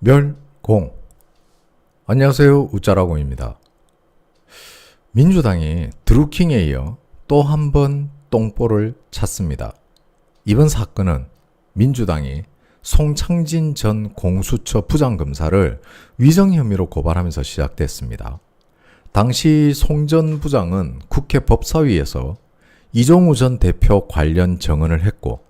멸공. 안녕하세요, 우짜라공입니다. 민주당이 드루킹에 이어 또 한 번 똥볼을 찼습니다. 이번 사건은 민주당이 송창진 전 공수처 부장검사를 위정 혐의로 고발하면서 시작됐습니다. 당시 송 전 부장은 국회 법사위에서 이종우 전 대표 관련 증언을 했고,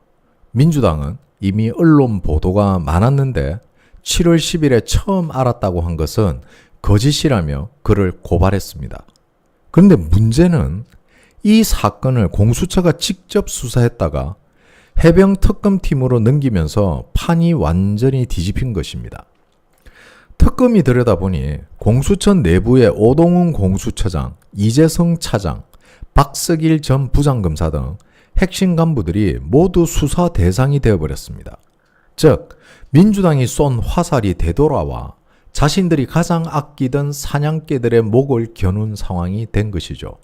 민주당은 이미 언론 보도가 많았는데 7월 10일에 처음 알았다고 한 것은 거짓이라며 그를 고발했습니다. 그런데 문제는 이 사건을 공수처가 직접 수사했다가 해병 특검팀으로 넘기면서 판이 완전히 뒤집힌 것입니다. 특검이 들여다보니 공수처 내부의 오동훈 공수처장, 이재성 차장, 박석일 전 부장검사 등 핵심 간부들이 모두 수사 대상이 되어버렸습니다. 즉, 민주당이 쏜 화살이 되돌아와 자신들이 가장 아끼던 사냥개들의 목을 겨눈 상황이 된 것이죠.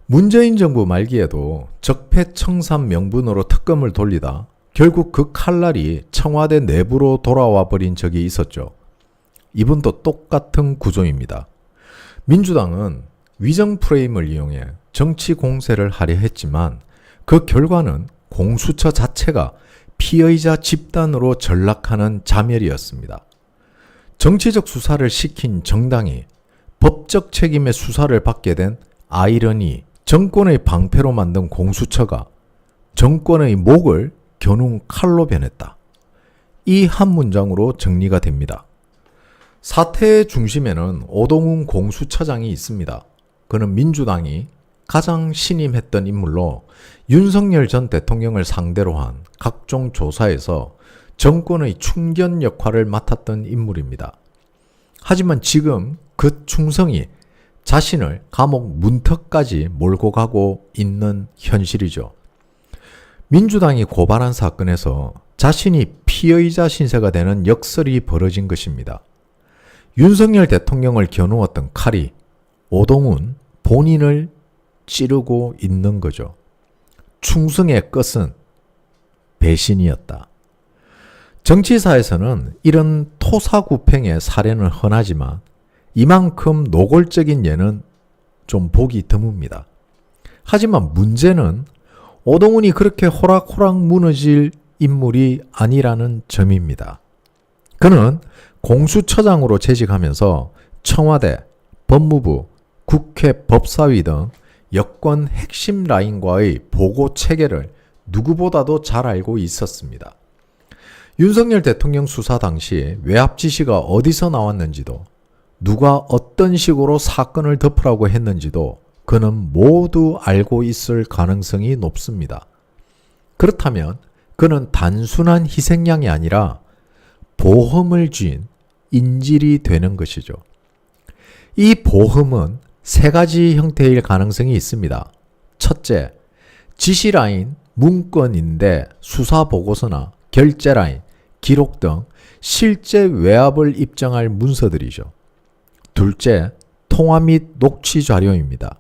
문재인 정부 말기에도 적폐청산 명분으로 특검을 돌리다 결국 그 칼날이 청와대 내부로 돌아와 버린 적이 있었죠. 이번도 똑같은 구조입니다. 민주당은 위정 프레임을 이용해 정치 공세를 하려 했지만 그 결과는 공수처 자체가 피의자 집단으로 전락하는 자멸이었습니다. 정치적 수사를 시킨 정당이 법적 책임의 수사를 받게 된 아이러니, 정권의 방패로 만든 공수처가 정권의 목을 겨눈 칼로 변했다. 이 한 문장으로 정리가 됩니다. 사태의 중심에는 오동훈 공수처장이 있습니다. 그는 민주당이 가장 신임했던 인물로 윤석열 전 대통령을 상대로 한 각종 조사에서 정권의 충견 역할을 맡았던 인물입니다. 하지만 지금 그 충성이 자신을 감옥 문턱까지 몰고 가고 있는 현실이죠. 민주당이 고발한 사건에서 자신이 피의자 신세가 되는 역설이 벌어진 것입니다. 윤석열 대통령을 겨누었던 칼이 오동훈 본인을 찌르고 있는 거죠. 충성의 끝은 배신이었다. 정치사에서는 이런 토사구팽의 사례는 흔하지만 이만큼 노골적인 예는 좀 보기 드뭅니다. 하지만 문제는 오동훈이 그렇게 호락호락 무너질 인물이 아니라는 점입니다. 그는 공수처장으로 재직하면서 청와대, 법무부, 국회 법사위 등 여권 핵심 라인과의 보고 체계를 누구보다도 잘 알고 있었습니다. 윤석열 대통령 수사 당시 외압 지시가 어디서 나왔는지도, 누가 어떤 식으로 사건을 덮으라고 했는지도 그는 모두 알고 있을 가능성이 높습니다. 그렇다면 그는 단순한 희생양이 아니라 보험을 쥔 인질이 되는 것이죠. 이 보험은 세 가지 형태일 가능성이 있습니다. 첫째, 지시라인 문건인데 수사보고서나 결재라인, 기록 등 실제 외압을 입증할 문서들이죠. 둘째, 통화 및 녹취 자료입니다.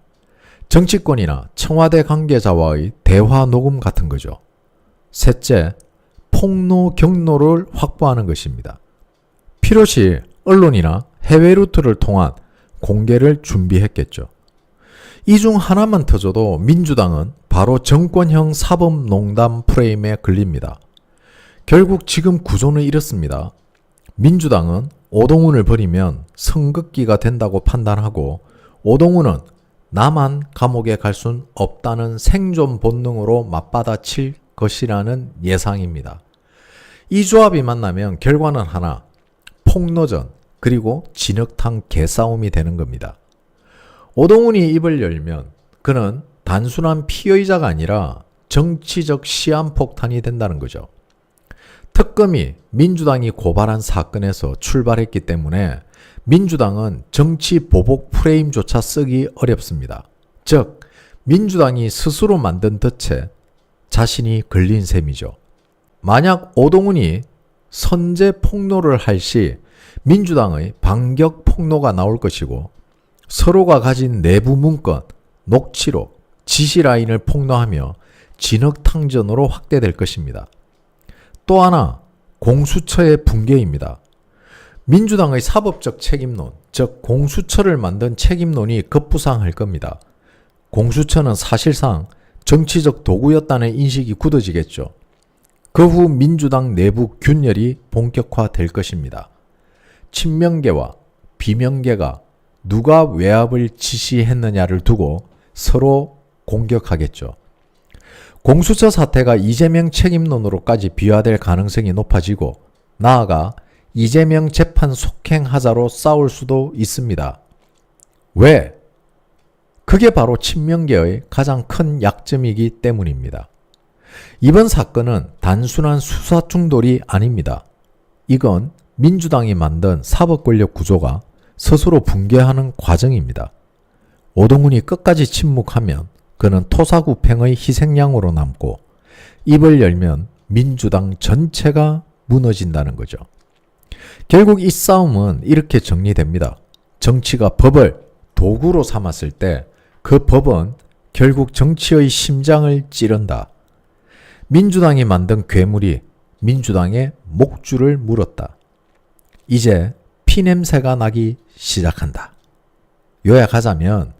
정치권이나 청와대 관계자와의 대화 녹음 같은 거죠. 셋째, 폭로 경로를 확보하는 것입니다. 필요시 언론이나 해외 루트를 통한 공개를 준비했겠죠. 이 중 하나만 터져도 민주당은 바로 정권형 사법농단 프레임에 걸립니다. 결국 지금 구조는 이렇습니다. 민주당은 오동훈을 버리면 선긋기가 된다고 판단하고, 오동훈은 나만 감옥에 갈 순 없다는 생존 본능으로 맞받아칠 것이라는 예상입니다. 이 조합이 만나면 결과는 하나, 폭로전, 그리고 진흙탕 개싸움이 되는 겁니다. 오동훈이 입을 열면 그는 단순한 피의자가 아니라 정치적 시한폭탄이 된다는 거죠. 특검이 민주당이 고발한 사건에서 출발했기 때문에 민주당은 정치 보복 프레임조차 쓰기 어렵습니다. 즉, 민주당이 스스로 만든 덫에 자신이 걸린 셈이죠. 만약 오동훈이 선제 폭로를 할 시 민주당의 반격 폭로가 나올 것이고, 서로가 가진 내부 문건, 녹취록, 지시 라인을 폭로하며 진흙탕전으로 확대될 것입니다. 또 하나 공수처의 붕괴입니다. 민주당의 사법적 책임론, 즉 공수처를 만든 책임론이 급부상할 겁니다. 공수처는 사실상 정치적 도구였다는 인식이 굳어지겠죠. 그 후 민주당 내부 균열이 본격화될 것입니다. 친명계와 비명계가 누가 외압을 지시했느냐를 두고 서로 공격하겠죠. 공수처 사태가 이재명 책임론으로까지 비화될 가능성이 높아지고 나아가 이재명 재판 속행하자로 싸울 수도 있습니다. 왜? 그게 바로 친명계의 가장 큰 약점이기 때문입니다. 이번 사건은 단순한 수사 충돌이 아닙니다. 이건 민주당이 만든 사법 권력 구조가 스스로 붕괴하는 과정입니다. 오동훈이 끝까지 침묵하면 그는 토사구팽의 희생양으로 남고 입을 열면 민주당 전체가 무너진다는 거죠. 결국 이 싸움은 이렇게 정리됩니다. 정치가 법을 도구로 삼았을 때 그 법은 결국 정치의 심장을 찌른다. 민주당이 만든 괴물이 민주당의 목줄을 물었다. 이제 피냄새가 나기 시작한다. 요약하자면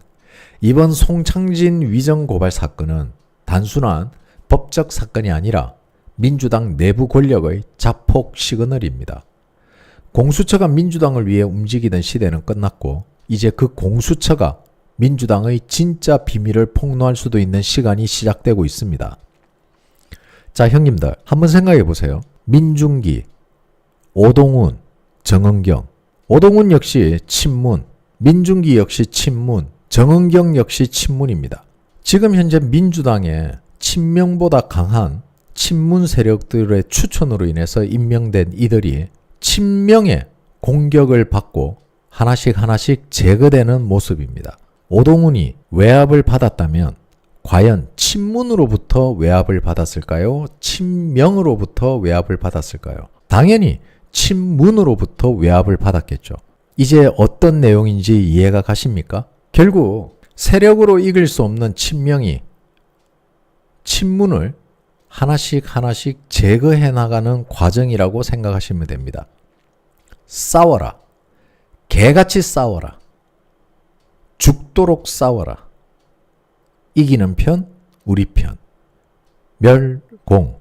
이번 송창진 위정 고발 사건은 단순한 법적 사건이 아니라 민주당 내부 권력의 자폭 시그널입니다. 공수처가 민주당을 위해 움직이던 시대는 끝났고 이제 그 공수처가 민주당의 진짜 비밀을 폭로할 수도 있는 시간이 시작되고 있습니다. 자, 형님들 한번 생각해 보세요. 민중기, 오동훈, 정은경. 오동훈 역시 친문, 민중기 역시 친문, 정은경 역시 친문입니다. 지금 현재 민주당에 친명보다 강한 친문 세력들의 추천으로 인해서 임명된 이들이 친명의 공격을 받고 하나씩 제거되는 모습입니다. 오동훈이 외압을 받았다면 과연 친문으로부터 외압을 받았을까요? 친명으로부터 외압을 받았을까요? 당연히 친문으로부터 외압을 받았겠죠. 이제 어떤 내용인지 이해가 가십니까? 결국 세력으로 이길 수 없는 친명이 친문을 하나씩 제거해 나가는 과정이라고 생각하시면 됩니다. 싸워라. 개같이 싸워라. 죽도록 싸워라. 이기는 편, 우리 편. 멸공.